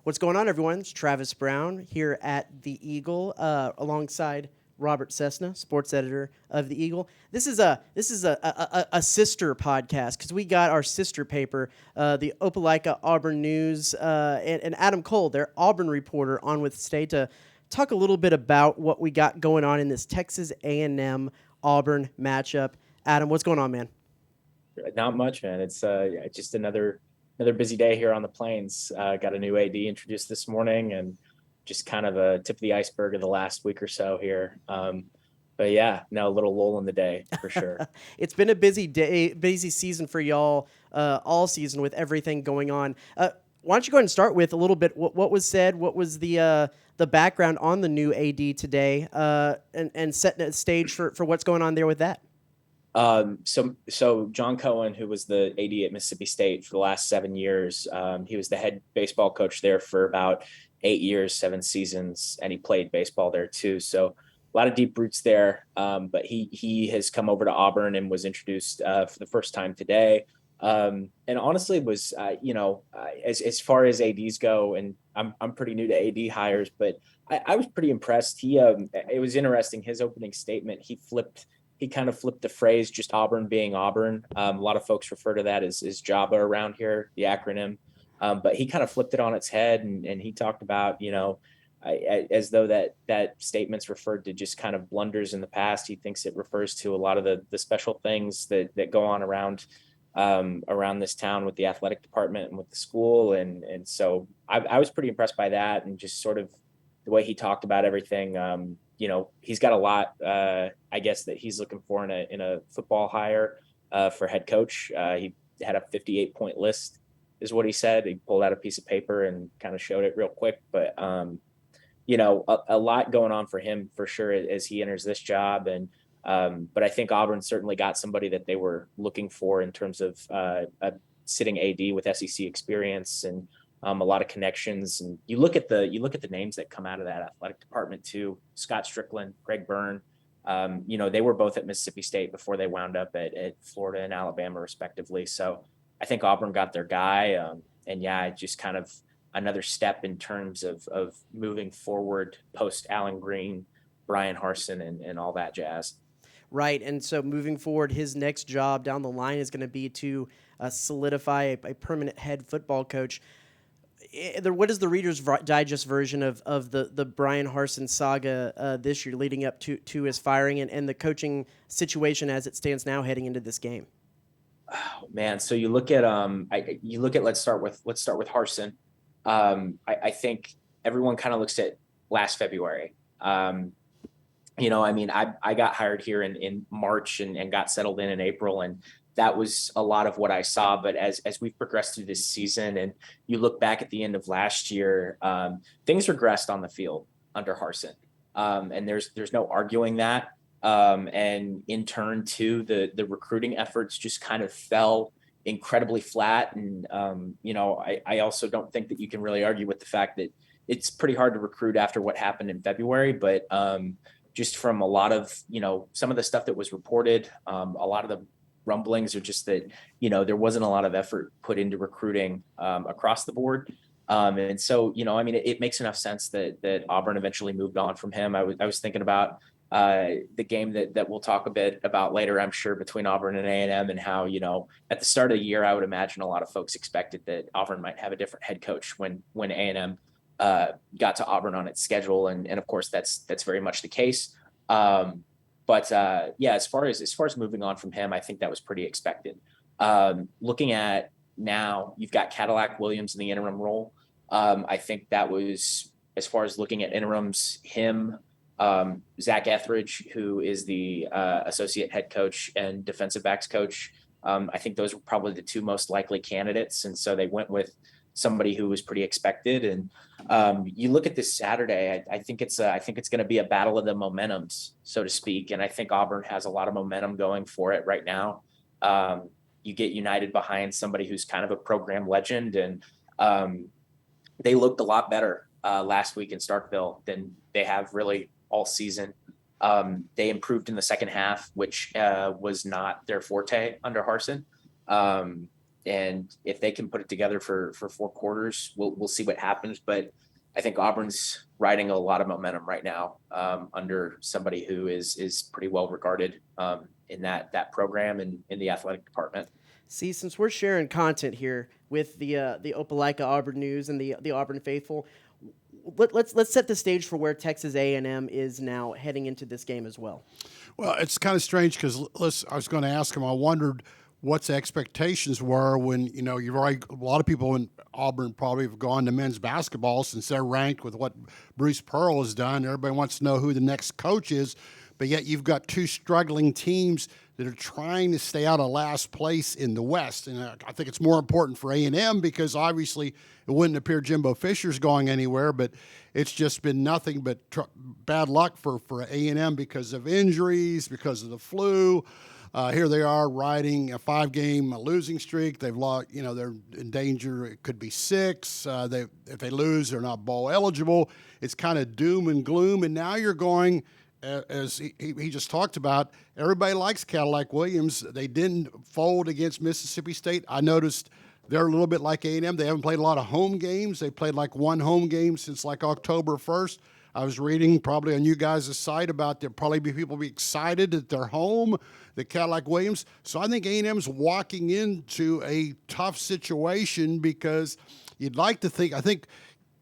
What's going on, everyone? It's Travis Brown here at the Eagle, alongside Robert Cessna, sports editor of the Eagle. This is a sister podcast because we got our sister paper, the Opelika Auburn News, and Adam Cole, their Auburn reporter, on with today to talk a little bit about what we got going on in this Texas A&M Auburn matchup. Adam, what's going on, man? Not much, man. It's just another busy day here on the plains. Got a new AD introduced this morning, and just kind of a tip of the iceberg of the last week or so here. But yeah, no, a little lull in the day for sure. It's been a busy day, busy season for y'all all season with everything going on. Why don't you go ahead and start with a little bit what was said, what was the background on the new AD today, and setting the stage for what's going on there with that. So John Cohen, who was the AD at Mississippi State for the last 7 years, he was the head baseball coach there for about 8 years, 7 seasons, and he played baseball there too. So a lot of deep roots there. But he has come over to Auburn and was introduced for the first time today. And honestly, was as far as ADs go, and I'm pretty new to AD hires, but I was pretty impressed. It was interesting, his opening statement. He kind of flipped the phrase, just Auburn being Auburn. A lot of folks refer to that as JABA around here, the acronym. But he kind of flipped it on its head, and he talked about, as though that statement's referred to just kind of blunders in the past. He thinks it refers to a lot of the special things that go on around this town with the athletic department and with the school. And so I was pretty impressed by that, and just sort of the way he talked about everything. He's got a lot, I guess, that he's looking for in a football hire for head coach. He had a 58-point list, is what he said. He pulled out a piece of paper and kind of showed it real quick. But, a lot going on for him for sure as he enters this job. But I think Auburn certainly got somebody that they were looking for in terms of a sitting AD with SEC experience and a lot of connections. And you look at the names that come out of that athletic department too. Scott Strickland, Greg Byrne. They were both at Mississippi State before they wound up at Florida and Alabama, respectively. So I think Auburn got their guy. And yeah, just kind of another step in terms of moving forward post Allen Green, Brian Harsin, and all that jazz. Right, and so moving forward, his next job down the line is going to be to solidify a permanent head football coach. What is the Reader's Digest version of the Brian Harsin saga this year, leading up to his firing and the coaching situation as it stands now, heading into this game? Oh man, so you look at let's start with Harsin. I think everyone kind of looks at last February. I got hired here in March and got settled in April, and that was a lot of what I saw. But as we've progressed through this season, and you look back at the end of last year, things regressed on the field under Harsin, and there's no arguing that. And in turn, too, the recruiting efforts just kind of fell incredibly flat. And I also don't think that you can really argue with the fact that it's pretty hard to recruit after what happened in February, but just from a lot of some of the stuff that was reported, a lot of the rumblings are just that there wasn't a lot of effort put into recruiting across the board. And so it makes enough sense that Auburn eventually moved on from him. I was thinking about the game that we'll talk a bit about later, I'm sure, between Auburn and A&M, and how at the start of the year I would imagine a lot of folks expected that Auburn might have a different head coach when A&M got to Auburn on its schedule, and of course that's very much the case. As far as moving on from him, I think that was pretty expected. Looking at now, you've got Cadillac Williams in the interim role. I think that was, as far as looking at interims, him, Zach Etheridge, who is the associate head coach and defensive backs coach. I think those were probably the two most likely candidates, and so they went with somebody who was pretty expected. And you look at this Saturday, I think it's going to be a battle of the momentums, so to speak. And I think Auburn has a lot of momentum going for it right now. You get united behind somebody who's kind of a program legend, and they looked a lot better last week in Starkville than they have really all season. They improved in the second half, which was not their forte under Harsin. And if they can put it together for 4 quarters, we'll see what happens. But I think Auburn's riding a lot of momentum right now, under somebody who is pretty well regarded, in that program and in the athletic department. See, since we're sharing content here with the Opelika Auburn News and the Auburn faithful, let's set the stage for where Texas A&M is now heading into this game as well. Well, it's kind of strange because I was going to ask him. I wondered what's expectations were when you've already, a lot of people in Auburn probably have gone to men's basketball since they're ranked with what Bruce Pearl has done. Everybody wants to know who the next coach is, but yet you've got two struggling teams that are trying to stay out of last place in the West. And I think it's more important for A&M because obviously it wouldn't appear Jimbo Fisher's going anywhere, but it's just been nothing but bad luck for A&M because of injuries, because of the flu. Here they are riding a 5-game losing streak. They've lost, they're in danger. It could be 6. If they lose, they're not bowl eligible. It's kind of doom and gloom. And now you're going, as he just talked about, everybody likes Cadillac Williams. They didn't fold against Mississippi State. I noticed they're a little bit like A&M. They haven't played a lot of home games. They played like one home game since like October 1st. I was reading probably on you guys' site about there probably be people be excited that they're home, the Cadillac Williams. So I think A&M's walking into a tough situation because you'd like to think, I think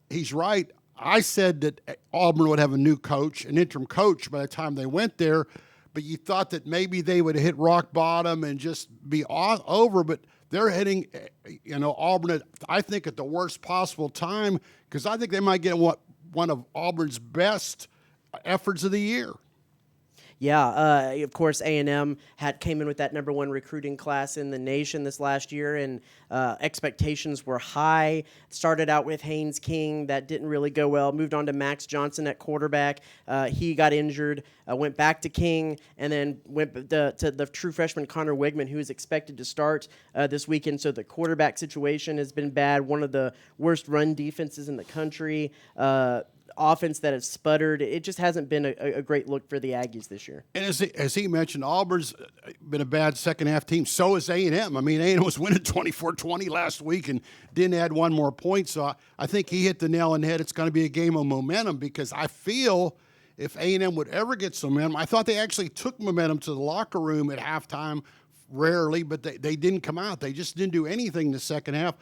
he's right. I said that Auburn would have a new coach, an interim coach by the time they went there, but you thought that maybe they would hit rock bottom and just be over, but they're hitting, Auburn, I think, at the worst possible time because I think they might get one of Auburn's best efforts of the year. Yeah, of course, A&M came in with that number 1 recruiting class in the nation this last year, and expectations were high. Started out with Haynes King. That didn't really go well. Moved on to Max Johnson at quarterback. He got injured, went back to King, and then went to the true freshman Connor Wigman, who is expected to start this weekend. So the quarterback situation has been bad. One of the worst run defenses in the country. Offense that has sputtered. It just hasn't been a great look for the Aggies this year. And as he mentioned, Auburn's been a bad second-half team. So is A&M. I mean, A&M was winning 24-20 last week and didn't add one more point. So I think he hit the nail on the head. It's going to be a game of momentum because I feel if A&M would ever get some momentum, I thought they actually took momentum to the locker room at halftime, rarely, but they didn't come out. They just didn't do anything in the second half.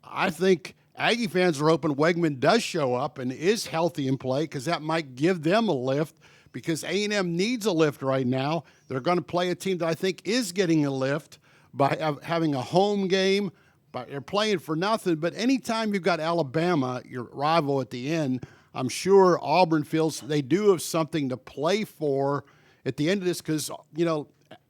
I think Aggie fans are hoping Wegman does show up and is healthy in play because that might give them a lift because A&M needs a lift right now. They're going to play a team that I think is getting a lift by having a home game. They're playing for nothing. But anytime you've got Alabama, your rival at the end, I'm sure Auburn feels they do have something to play for at the end of this because,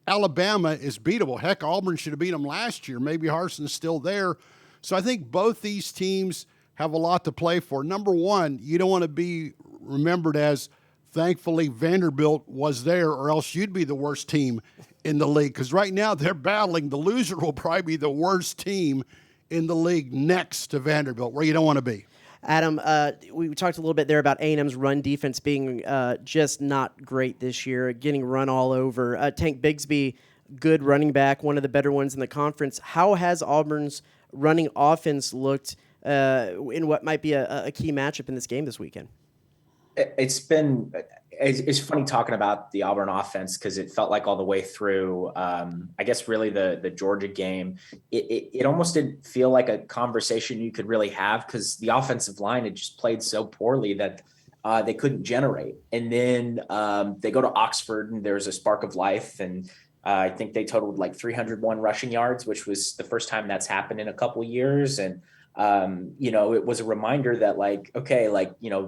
Alabama is beatable. Heck, Auburn should have beat them last year. Maybe Harson's still there. So I think both these teams have a lot to play for. Number one, you don't want to be remembered as, thankfully, Vanderbilt was there, or else you'd be the worst team in the league. Because right now they're battling. The loser will probably be the worst team in the league next to Vanderbilt, where you don't want to be. Adam, we talked a little bit there about A&M's run defense being just not great this year, getting run all over. Tank Bigsby, good running back, one of the better ones in the conference. How has Auburn's running offense looked in what might be a key matchup in this game this weekend? It's funny talking about the Auburn offense because it felt like all the way through, I guess really the Georgia game, it almost didn't feel like a conversation you could really have because the offensive line had just played so poorly that they couldn't generate. And then they go to Oxford and there's a spark of life, and I think they totaled like 301 rushing yards, which was the first time that's happened in a couple of years. And, it was a reminder that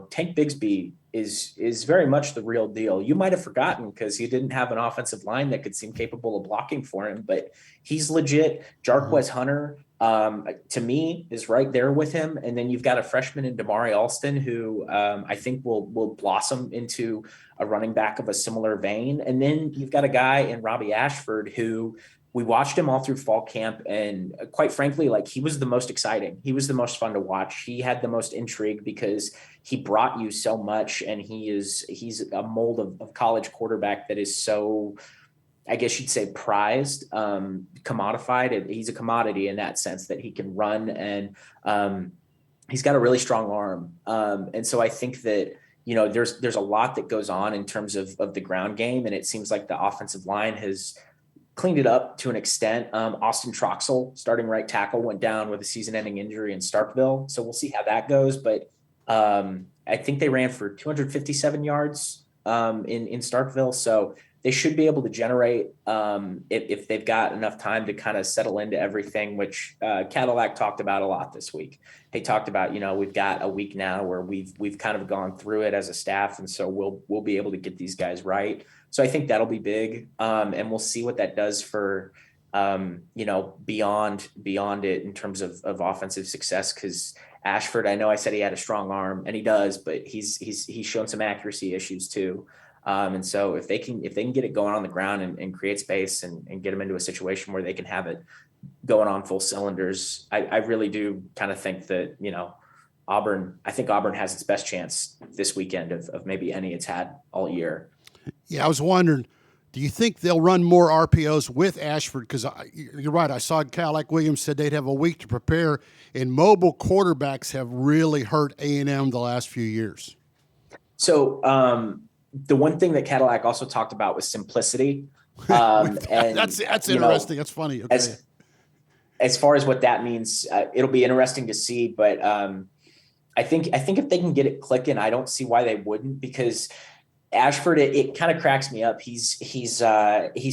Tank Bigsby is very much the real deal. You might have forgotten because he didn't have an offensive line that could seem capable of blocking for him, but he's legit. Jarquez Hunter, to me, is right there with him. And then you've got a freshman in Damari Alston who I think will blossom into a running back of a similar vein. And then you've got a guy in Robbie Ashford who we watched him all through fall camp. And quite frankly, he was the most exciting. He was the most fun to watch. He had the most intrigue because he brought you so much. And he's a mold of college quarterback that is so I guess you'd say prized, commodified. He's a commodity in that sense that he can run, and he's got a really strong arm. And so I think that, there's a lot that goes on in terms of the ground game. And it seems like the offensive line has cleaned it up to an extent. Austin Troxell, starting right tackle, went down with a season-ending injury in Starkville. So we'll see how that goes. But I think they ran for 257 yards in Starkville. So they should be able to generate if they've got enough time to kind of settle into everything, which Cadillac talked about a lot this week. They talked about, we've got a week now where we've kind of gone through it as a staff, and so we'll be able to get these guys right. So I think that'll be big, and we'll see what that does for beyond it in terms of offensive success. Because Ashford, I know I said he had a strong arm, and he does, but he's shown some accuracy issues too. And so if they can get it going on the ground and create space and get them into a situation where they can have it going on full cylinders, I really do kind of think that, Auburn has its best chance this weekend of maybe any it's had all year. Yeah, I was wondering, do you think they'll run more RPOs with Ashford? Because you're right. I saw Cadillac Williams said they'd have a week to prepare, and mobile quarterbacks have really hurt A&M the last few years. So the one thing that Cadillac also talked about was simplicity. And that's interesting. That's funny. Okay. As far as what that means, it'll be interesting to see. But I think if they can get it clicking, I don't see why they wouldn't, because Ashford, it kind of cracks me up. He's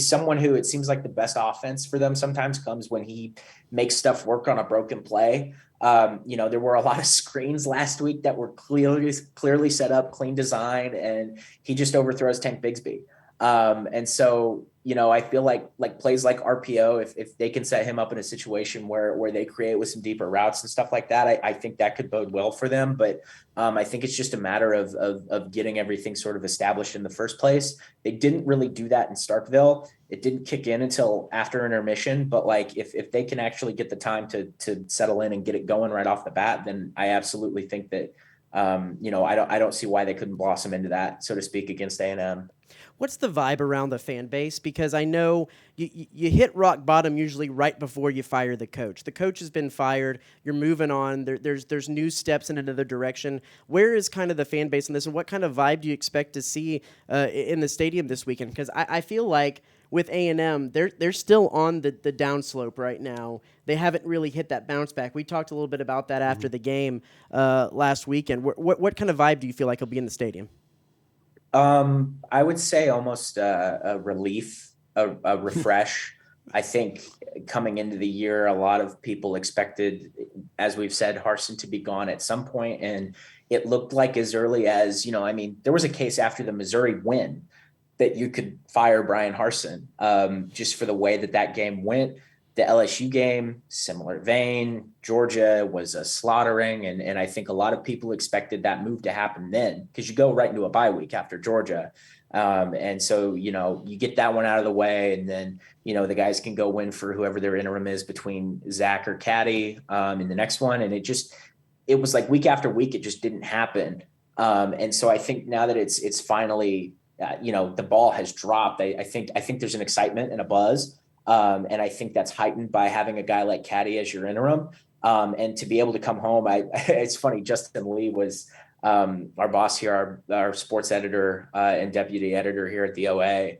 someone who, it seems like the best offense for them sometimes comes when he makes stuff work on a broken play. There were a lot of screens last week that were clearly set up, clean design, and he just overthrows Tank Bigsby. And so, I feel like plays like RPO, if they can set him up in a situation where they create with some deeper routes and stuff like that, I think that could bode well for them. But I think it's just a matter of getting everything sort of established in the first place. They didn't really do that in Starkville. It didn't kick in until after intermission, but if they can actually get the time to settle in and get it going right off the bat, then I absolutely think that, I don't see why they couldn't blossom into that, so to speak, against A&M. What's the vibe around the fan base? Because I know you hit rock bottom usually right before you fire the coach. The coach has been fired. You're moving on. There's new steps in another direction. Where is kind of the fan base in this, and what kind of vibe do you expect to see in the stadium this weekend? Because I feel like with A&M, they're still on the downslope right now. They haven't really hit that bounce back. We talked a little bit about that after the game last weekend. What kind of vibe do you feel like will be in the stadium? I would say almost a relief, a refresh. I think coming into the year, a lot of people expected, as we've said, Harsin to be gone at some point, and it looked like as early as, there was a case after the Missouri win that you could fire Brian Harsin, just for the way that game went. The LSU game, similar vein. Georgia was a slaughtering, and I think a lot of people expected that move to happen then, because you go right into a bye week after Georgia. And so, you get that one out of the way, and then, the guys can go win for whoever their interim is between Zach or Caddy in the next one. And it was like week after week, it just didn't happen. And so I think now that it's finally, the ball has dropped, I think there's an excitement and a buzz. And I think that's heightened by having a guy like Caddy as your interim. And to be able to come home, it's funny, Justin Lee was our boss here, our sports editor and deputy editor here at the OA.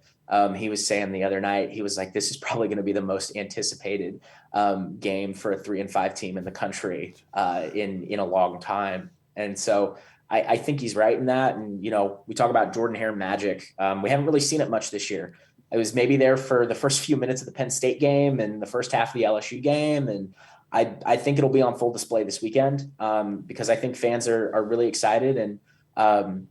He was saying the other night, he was like, this is probably going to be the most anticipated game for a 3-5 team in the country in a long time. And so I think he's right in that. And, we talk about Jordan Hare magic. We haven't really seen it much this year. I was maybe there for the first few minutes of the Penn State game and the first half of the LSU game. And I think it'll be on full display this weekend because I think fans are really excited. And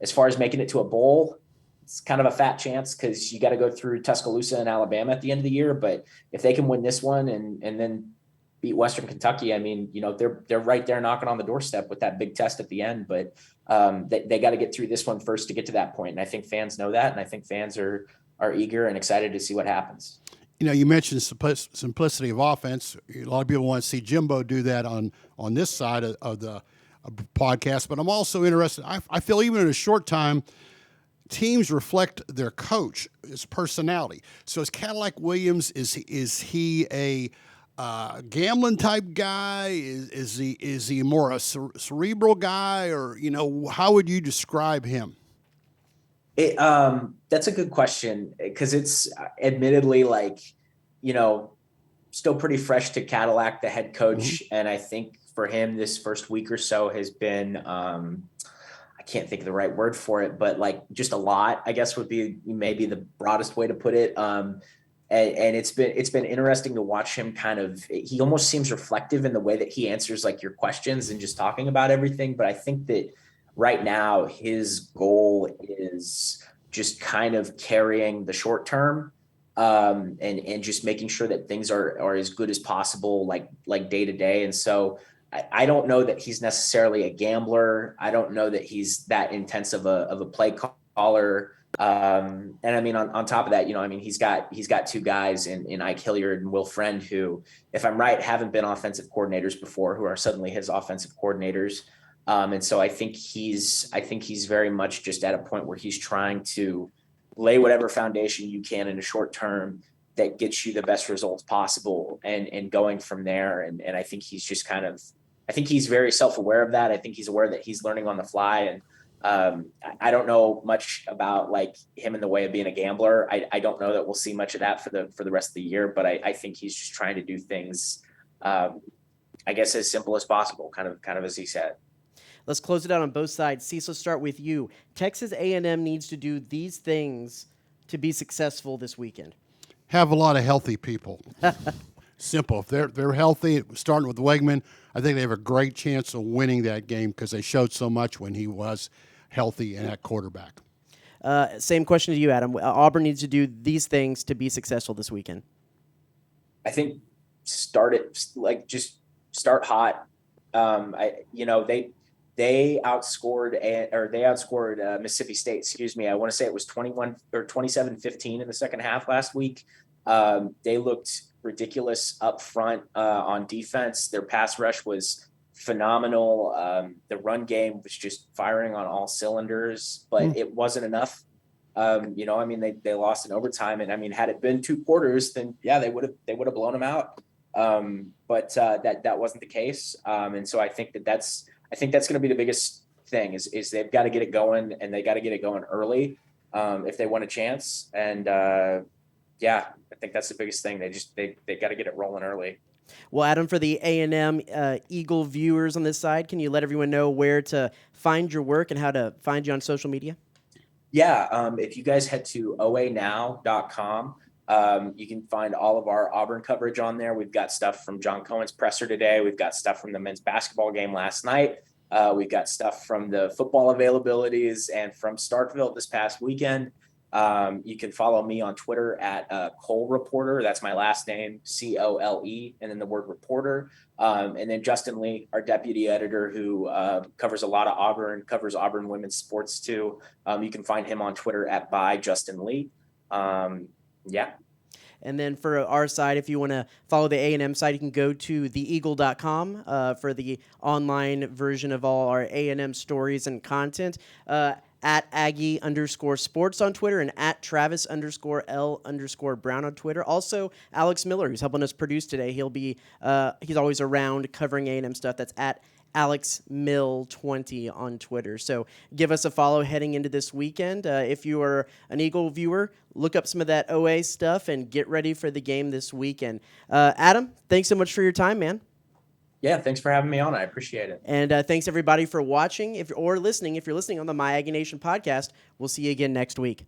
as far as making it to a bowl, it's kind of a fat chance because you got to go through Tuscaloosa and Alabama at the end of the year. But if they can win this one and then beat Western Kentucky, they're right there knocking on the doorstep with that big test at the end. But they got to get through this one first to get to that point. And I think fans know that. And I think fans are eager and excited to see what happens. You mentioned simplicity of offense. A lot of people want to see Jimbo do that on this side of the podcast, but I'm also interested. I feel even in a short time, teams reflect their coach, his personality. So is Cadillac Williams, is he a gambling type guy? Is he more a cerebral guy, or how would you describe him? That's a good question, because it's admittedly still pretty fresh to Cadillac, the head coach. Mm-hmm. And I think for him, this first week or so has been, I can't think of the right word for it, but just a lot, I guess, would be maybe the broadest way to put it. And it's been interesting to watch him he almost seems reflective in the way that he answers your questions and just talking about everything. But I think that right now his goal is just kind of carrying the short term, and just making sure that things are as good as possible, like day to day. And so I don't know that he's necessarily a gambler. I don't know that he's that intense of a play caller. And I mean, on top of that, he's got two guys in Ike Hilliard and Will Friend, who, if I'm right, haven't been offensive coordinators before, who are suddenly his offensive coordinators. And so I think he's very much just at a point where he's trying to lay whatever foundation you can in a short term that gets you the best results possible, and going from there. And I think he's just I think he's very self-aware of that. I think he's aware that he's learning on the fly. And I don't know much about him in the way of being a gambler. I don't know that we'll see much of that for the rest of the year, but I think he's just trying to do things, I guess, as simple as possible, kind of as he said. Let's close it out on both sides. Cecil, start with you. Texas A&M needs to do these things to be successful this weekend. Have a lot of healthy people. Simple. If they're healthy, starting with Wegman, I think they have a great chance of winning that game, because they showed so much when he was healthy and at quarterback. Same question to you, Adam. Auburn needs to do these things to be successful this weekend. I think start hot. They outscored Mississippi State. Excuse me. I want to say it was 21 or 27-15 in the second half last week. They looked ridiculous up front on defense. Their pass rush was phenomenal. The run game was just firing on all cylinders, but it wasn't enough. They lost in overtime, and had it been 2 quarters, then yeah, they would have blown them out. But that wasn't the case. And so I think that's going to be the biggest thing is they've got to get it going, and they got to get it going early if they want a chance. And I think that's the biggest thing. They got to get it rolling early. Well, Adam, for the A&M Eagle viewers on this side, can you let everyone know where to find your work and how to find you on social media? Yeah, if you guys head to oanow.com, you can find all of our Auburn coverage on there. We've got stuff from John Cohen's presser today. We've got stuff from the men's basketball game last night. We've got stuff from the football availabilities and from Starkville this past weekend. You can follow me on Twitter at Cole Reporter. That's my last name, Cole, and then the word reporter. And then Justin Lee, our deputy editor, who covers a lot of Auburn, covers Auburn women's sports too. You can find him on Twitter at @JustinLee. Yeah. And then for our side, if you want to follow the A&M side, you can go to theeagle.com for the online version of all our A&M stories and content. At Aggie_sports on Twitter, and at Travis_L_Brown on Twitter. Also, Alex Miller, who's helping us produce today. He's always around covering A&M stuff. That's at AlexMill20 on Twitter. So give us a follow heading into this weekend. If you are an Eagle viewer, look up some of that OA stuff and get ready for the game this weekend. Adam, thanks so much for your time, man. Yeah, thanks for having me on. I appreciate it. And thanks, everybody, for watching or listening. If you're listening on the My Aggie Nation podcast, we'll see you again next week.